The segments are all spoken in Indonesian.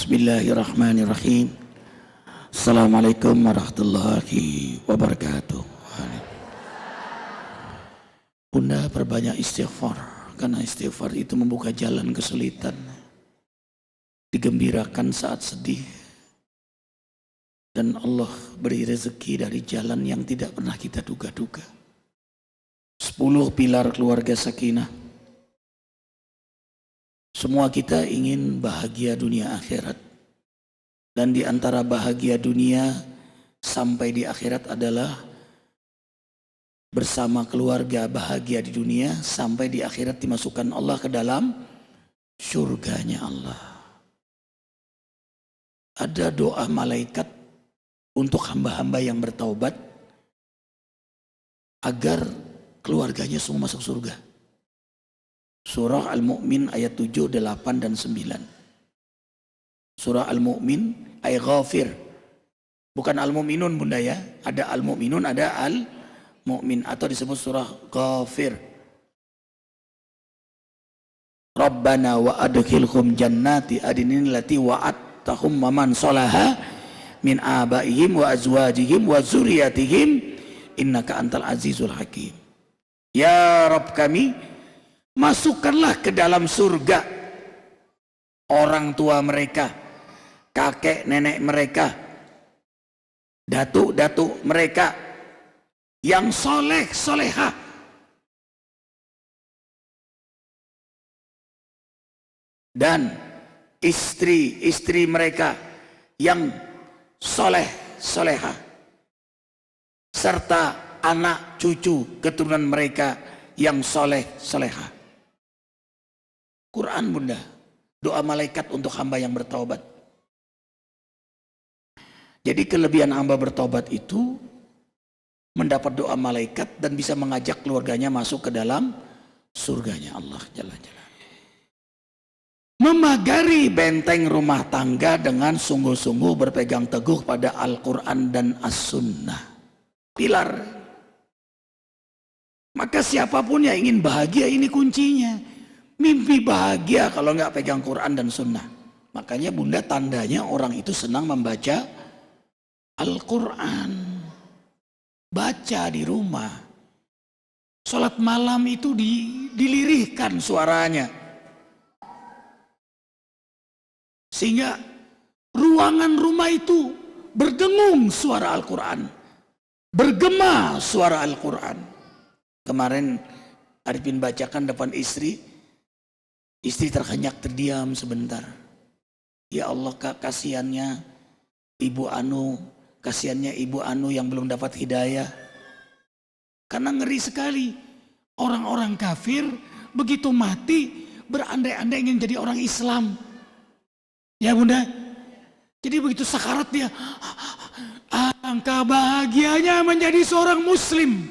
Bismillahirrahmanirrahim. Assalamualaikum warahmatullahi wabarakatuh. Bunda perbanyak istighfar, karena istighfar itu membuka jalan kesulitan, digembirakan saat sedih, dan Allah beri rezeki dari jalan yang tidak pernah kita duga-duga. 10 pilar keluarga sakinah. Semua kita ingin bahagia dunia akhirat, dan di antara bahagia dunia sampai di akhirat adalah bersama keluarga bahagia di dunia sampai di akhirat dimasukkan Allah ke dalam surganya Allah. Ada doa malaikat untuk hamba-hamba yang bertaubat agar keluarganya semua masuk surga. Surah Al-Mu'min ayat 7, 8, dan 9. Surah Al-Mu'min ayat Ghafir. Bukan Al-Mu'minun bunda ya. Ada Al-Mu'minun, ada Al-Mu'min. Atau disebut surah Ghafir. Rabbana wa adkhilhum jannati adnin lati wa'adtahum wa man salaha min abaihim wa azwajihim wa zuriyatihim innaka antal azizul hakim. Ya Rabb kami, masukkanlah ke dalam surga orang tua mereka, kakek nenek mereka, datuk-datuk mereka yang soleh solehah, dan istri-istri mereka yang soleh solehah, serta anak cucu keturunan mereka yang soleh solehah. Quran bunda, doa malaikat untuk hamba yang bertaubat. Jadi kelebihan hamba bertaubat itu mendapat doa malaikat dan bisa mengajak keluarganya masuk ke dalam surganya Allah Jalla Jalla. Memagari benteng rumah tangga dengan sungguh-sungguh berpegang teguh pada Al-Quran dan As-Sunnah. Pilar. Maka siapapun yang ingin bahagia, ini kuncinya. Mimpi bahagia kalau nggak pegang Quran dan Sunnah. Makanya bunda tandanya orang itu senang membaca Al-Quran. Baca di rumah. Sholat malam itu dilirihkan suaranya. Sehingga ruangan rumah itu berdengung suara Al-Quran. Bergema suara Al-Quran. Kemarin Arifin bacakan depan istri. Istri terhenyak terdiam sebentar. Ya Allah kasihannya Ibu Anu. Kasihannya Ibu Anu yang belum dapat hidayah. Karena ngeri sekali. Orang-orang kafir begitu mati berandai-andai ingin jadi orang Islam. Ya bunda. Jadi begitu sakarat dia. Alangkah bahagianya menjadi seorang muslim.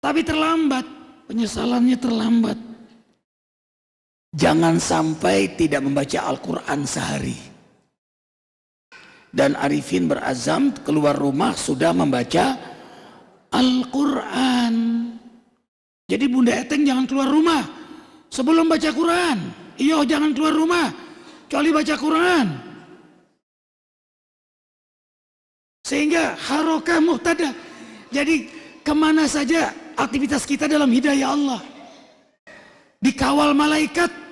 Tapi terlambat. Penyesalannya terlambat. Jangan sampai tidak membaca Al-Quran sehari. Dan Arifin berazam keluar rumah sudah membaca Al-Quran. Jadi bunda Eteng jangan keluar rumah sebelum baca Quran. Iyo jangan keluar rumah kecuali baca Quran. Sehingga harokah muhtada. Jadi kemana saja aktivitas kita dalam hidayah Allah dikawal malaikat.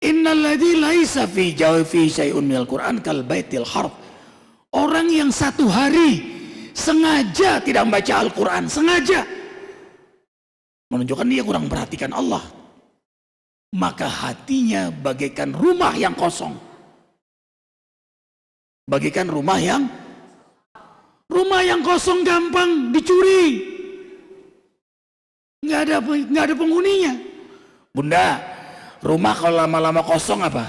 Innalladzi laisa fi jawfi syai'un minal Qur'an kal baitil harf. Orang yang satu hari sengaja tidak membaca Al-Quran, sengaja menunjukkan dia kurang perhatikan Allah. Maka hatinya bagaikan rumah yang kosong. Bagaikan rumah yang kosong gampang dicuri. Nggak ada penghuninya. Bunda, rumah kalau lama-lama kosong apa?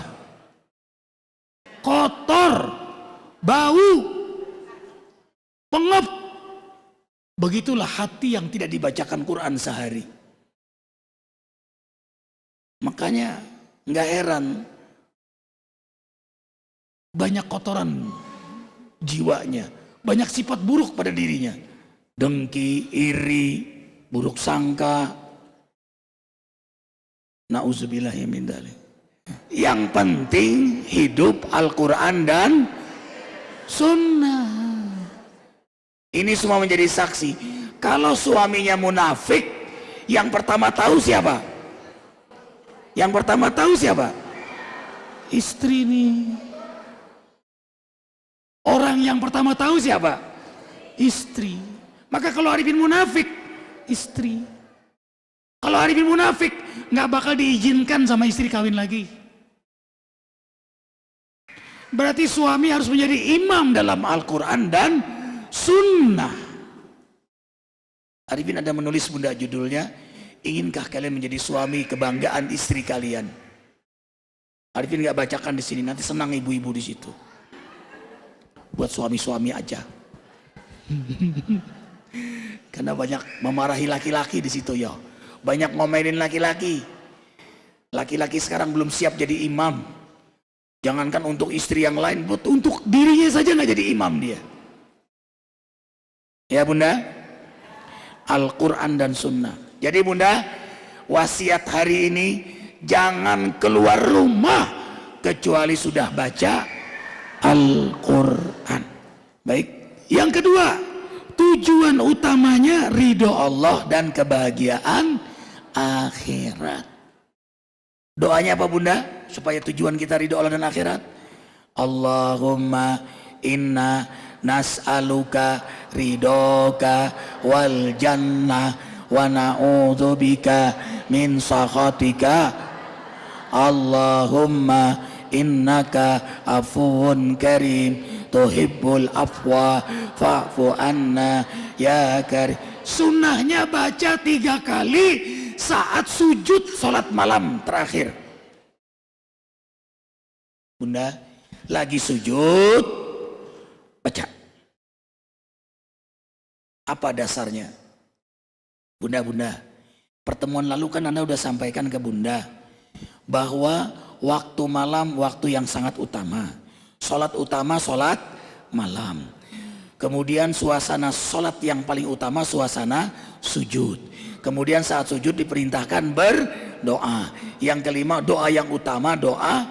Kotor, bau, pengep. Begitulah hati yang tidak dibacakan Quran sehari. Makanya nggak heran banyak kotoran jiwanya, banyak sifat buruk pada dirinya. Dengki, iri, buruk sangka. Nauzubillahi min dzalik. Yang penting hidup Al-Quran dan Sunnah. Ini semua menjadi saksi. Kalau suaminya munafik, yang pertama tahu siapa? Yang pertama tahu siapa? Istri nih. Orang yang pertama tahu siapa? Istri. Maka kalau Arifin munafik, istri. Kalau Arifin munafik, nggak bakal diizinkan sama istri kawin lagi. Berarti suami harus menjadi imam dalam Al-Quran dan Sunnah. Arifin ada menulis bunda judulnya, inginkah kalian menjadi suami kebanggaan istri kalian? Arifin nggak bacakan di sini, nanti senang ibu-ibu di situ. Buat suami-suami aja. Karena banyak memarahi laki-laki di situ ya. Banyak ngomelin laki-laki. Laki-laki sekarang belum siap jadi imam. Jangankan untuk istri yang lain, untuk dirinya saja nggak jadi imam dia. Ya bunda, Al-Quran dan Sunnah. Jadi bunda, wasiat hari ini jangan keluar rumah kecuali sudah baca Al-Quran. Baik. Yang kedua, tujuan utamanya ridho Allah dan kebahagiaan akhirat. Doanya apa bunda? Supaya tujuan kita ridho Allah dan akhirat. Allahumma inna nas'aluka ridhoka wal jannah wa na'udzubika min sakhatika. Allahumma innaka afuwun karim tuhibbul afwa fa'fu anna ya karim. Sunnahnya baca 3 kali saat sujud sholat malam terakhir. Bunda lagi sujud baca. Apa dasarnya? Bunda, pertemuan lalu kan Anda udah sampaikan ke bunda bahwa waktu malam waktu yang sangat utama. Sholat utama sholat malam. Kemudian suasana sholat yang paling utama suasana sujud. Kemudian saat sujud diperintahkan berdoa. Yang kelima doa yang utama doa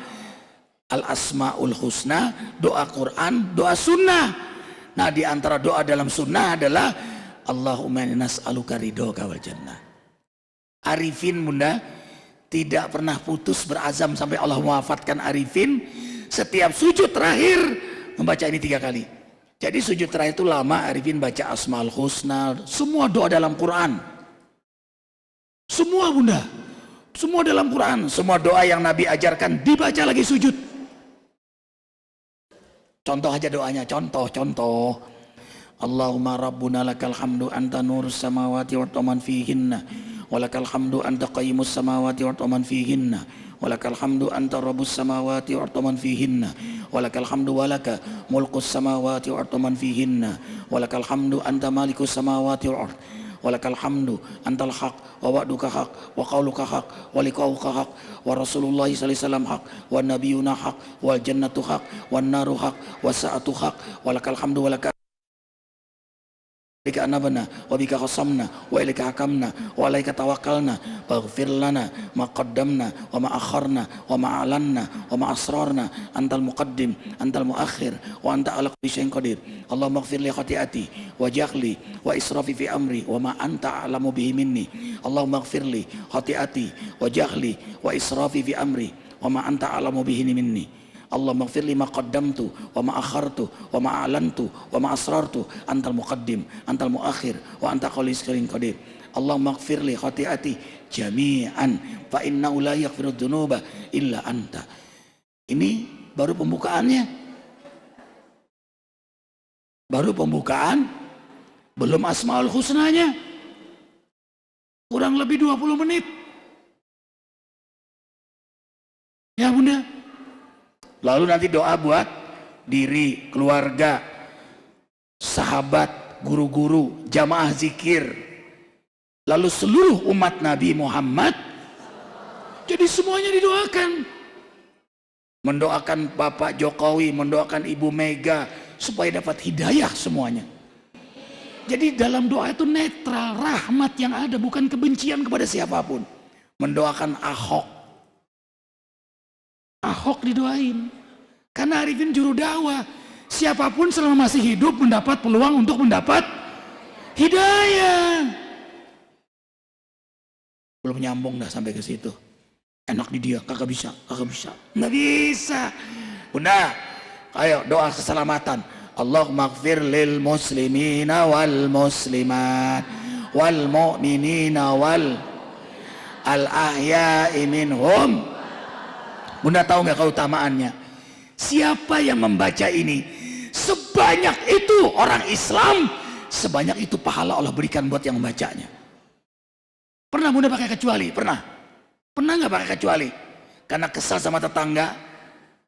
Al-Asma'ul Husna, doa Quran, doa Sunnah. Nah di antara doa dalam Sunnah adalah Allahumma inna nas'aluka ridhoka wal jannah. Arifin bunda tidak pernah putus berazam sampai Allah mewafatkan Arifin. Setiap sujud terakhir membaca ini 3 kali. Jadi sujud terakhir itu lama Arifin baca Asma'ul Husna, semua doa dalam Quran. Semua bunda, semua dalam Quran, semua doa yang Nabi ajarkan dibaca lagi sujud. Contoh aja doanya, contoh. Allahumma rabbuna lakal hamdu anta nurus samawati wa taman fihinna walakal hamdu anta qayyimus samawati wa taman fihinna walakal hamdu anta rabbus samawati wa taman fihinna walakal hamdu walaka mulkus samawati wa taman fihinna walakal hamdu anta malikus samawati wal ard walakal hamdu antal haq wa wa'duka haq wa qauluka haq wa liqauka haq wa rasulullah sallallahu alaihi wasallam haq wa nabiyuna haq wal jannatu haq wan naru haq wa sa'atu haq walakal hamdu walaka Bika anabana, wa bika khasamna, wa ilika hakamna, wa alaika tawakkalna, waghfir lana ma qaddamna, wa ma akharna, wa ma alanna, wa ma asrarna, antal muqaddim, antal muakhir, wa anta ala kulli syai'in qadir. Allahumma ighfir li khati'ati, wa jahli, wa israfi fi amri, wa ma anta a'lamu bihi minni. Allahumma ighfir li khati'ati, wa jahli, wa israfi fi amri, wa ma anta a'lamu bihi minni. Allahumma ighfir li ma qaddamtu wa ma akhartu wa ma a'lantu wa ma asrartu antal muqaddim antal muakhir wa anta kulli syai'in qadir. Allahumma ighfir li khati'ati jami'an fa innahu la yaghfiru dzunuba illa anta. Ini baru pembukaannya. Baru pembukaan, belum Asmaul Husnanya. Kurang lebih 20 menit. Ya bunda. Lalu nanti doa buat diri, keluarga, sahabat, guru-guru, jamaah zikir. Lalu seluruh umat Nabi Muhammad. Jadi semuanya didoakan. Mendoakan Bapak Jokowi, mendoakan Ibu Mega supaya dapat hidayah semuanya. Jadi dalam doa itu netral, rahmat yang ada, bukan kebencian kepada siapapun. Mendoakan Ahok, Ahok didoain. Karena Arifin juru dakwah. Siapapun selama masih hidup mendapat peluang untuk mendapat hidayah. Belum nyambung dah sampai ke situ. Enak di dia, kagak bisa. Nggak bisa. Bunda, ayo doa keselamatan. Allahumma ighfir lil muslimina wal muslimat wal mu'minina wal al-ahya'i minhum. Bunda tahu nggak keutamaannya? Siapa yang membaca ini, sebanyak itu orang Islam, sebanyak itu pahala Allah berikan buat yang membacanya. Pernah Bunda pakai kecuali? Pernah nggak pakai kecuali? Karena kesal sama tetangga,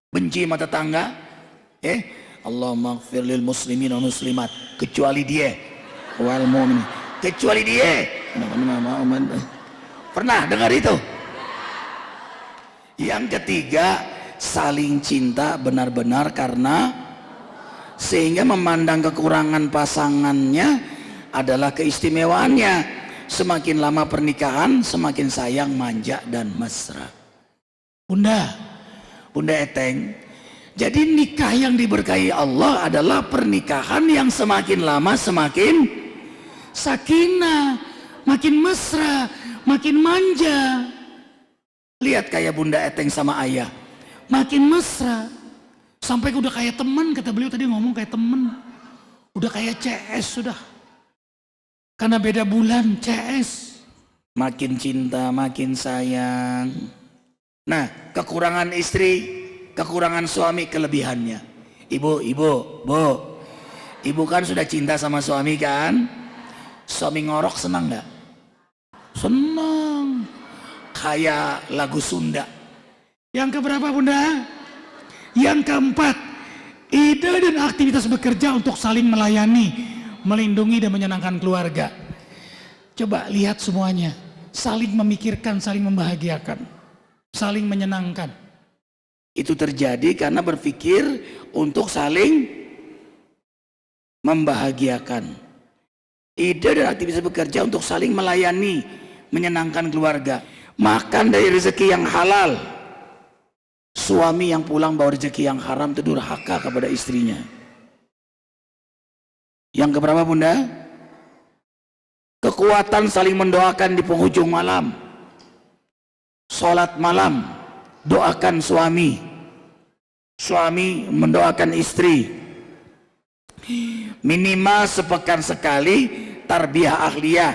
benci sama tetangga, Allahumma ighfir lil muslimin wal muslimat, kecuali dia, wal mu'min, kecuali dia. Pernah dengar itu? Yang ketiga, saling cinta benar-benar karena, sehingga memandang kekurangan pasangannya adalah keistimewaannya. Semakin lama pernikahan, semakin sayang, manja, dan mesra. Bunda Eteng, jadi nikah yang diberkahi Allah adalah pernikahan yang semakin lama semakin sakinah, makin mesra, makin manja. Lihat kayak Bunda Eteng sama ayah, makin mesra, sampai udah kayak teman. Kata beliau tadi ngomong kayak teman, udah kayak CS sudah. Karena beda bulan, CS. Makin cinta, makin sayang. Nah, kekurangan istri, kekurangan suami, kelebihannya. Ibu kan sudah cinta sama suami kan? Suami ngorok senang nggak? Senang. Kayak lagu Sunda. Yang keberapa Bunda? Yang keempat, ide dan aktivitas bekerja untuk saling melayani, melindungi dan menyenangkan keluarga. Coba lihat semuanya, saling memikirkan, saling membahagiakan, saling menyenangkan. Itu terjadi karena berpikir untuk saling membahagiakan. Ide dan aktivitas bekerja untuk saling melayani, menyenangkan keluarga. Makan dari rezeki yang halal. Suami yang pulang bawa rezeki yang haram itu durhaka kepada istrinya. Yang keberapa Bunda? Kekuatan saling mendoakan di penghujung malam. Sholat malam, doakan suami. Suami mendoakan istri. Minimal sepekan sekali tarbiyah ahliyah,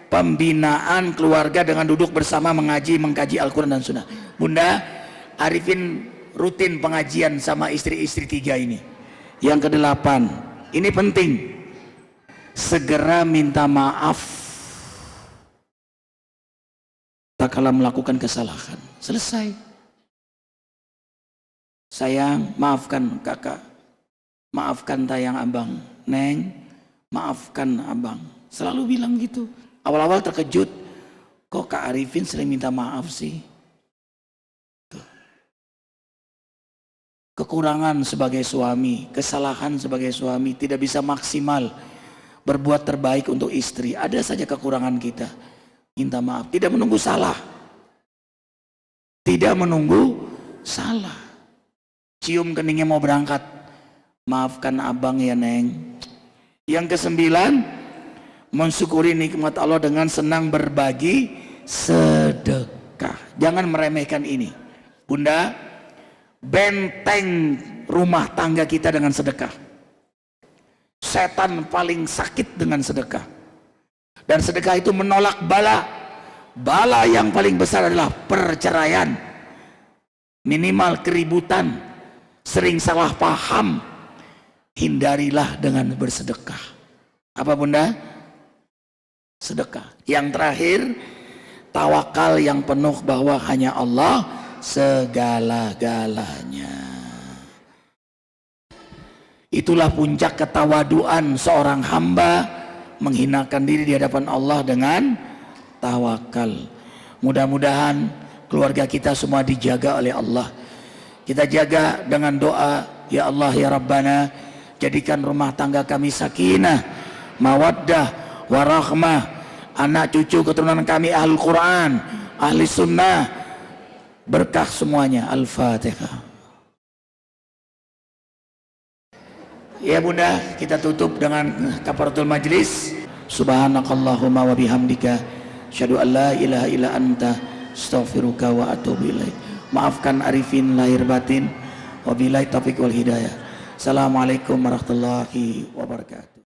pembinaan keluarga dengan duduk bersama mengaji, mengkaji Al-Quran dan Sunnah. Bunda, Arifin rutin pengajian sama istri-istri 3 ini. Yang ke-8, ini penting, segera minta maaf tak kala melakukan kesalahan. Selesai. Sayang, maafkan kakak, maafkan tayang abang, neng, maafkan abang. Selalu bilang gitu. Awal-awal terkejut, kok Kak Arifin sering minta maaf sih? Kekurangan sebagai suami, kesalahan sebagai suami, tidak bisa maksimal berbuat terbaik untuk istri. Ada saja kekurangan kita, minta maaf, tidak menunggu salah, tidak menunggu salah. Cium keningnya mau berangkat, maafkan abang ya neng. Yang ke-9, mensyukuri nikmat Allah dengan senang berbagi sedekah. Jangan meremehkan ini Bunda. Benteng rumah tangga kita dengan sedekah. Setan paling sakit dengan sedekah. Dan sedekah itu menolak bala. Bala yang paling besar adalah perceraian, minimal keributan, sering salah paham. Hindarilah dengan bersedekah. Apa Bunda? Sedekah. Yang terakhir, tawakal yang penuh bahwa hanya Allah segala-galanya. Itulah puncak ketawaduan seorang hamba, menghinakan diri di hadapan Allah dengan tawakal. Mudah-mudahan keluarga kita semua dijaga oleh Allah. Kita jaga dengan doa, ya Allah ya Rabbana, jadikan rumah tangga kami sakinah, mawaddah, warahmah, anak cucu keturunan kami ahlul Quran, ahli sunnah, berkah semuanya. Al-Fatihah. Ya Bunda, kita tutup dengan kafaratul majlis. Subhanakallahumma wa bihamdika asyhadu an la ilaha illa anta astaghfiruka wa atubu ilaik. Maafkan arifin lahir batin. Wabillahi taufiq wal hidayah. Assalamualaikum warahmatullahi wabarakatuh.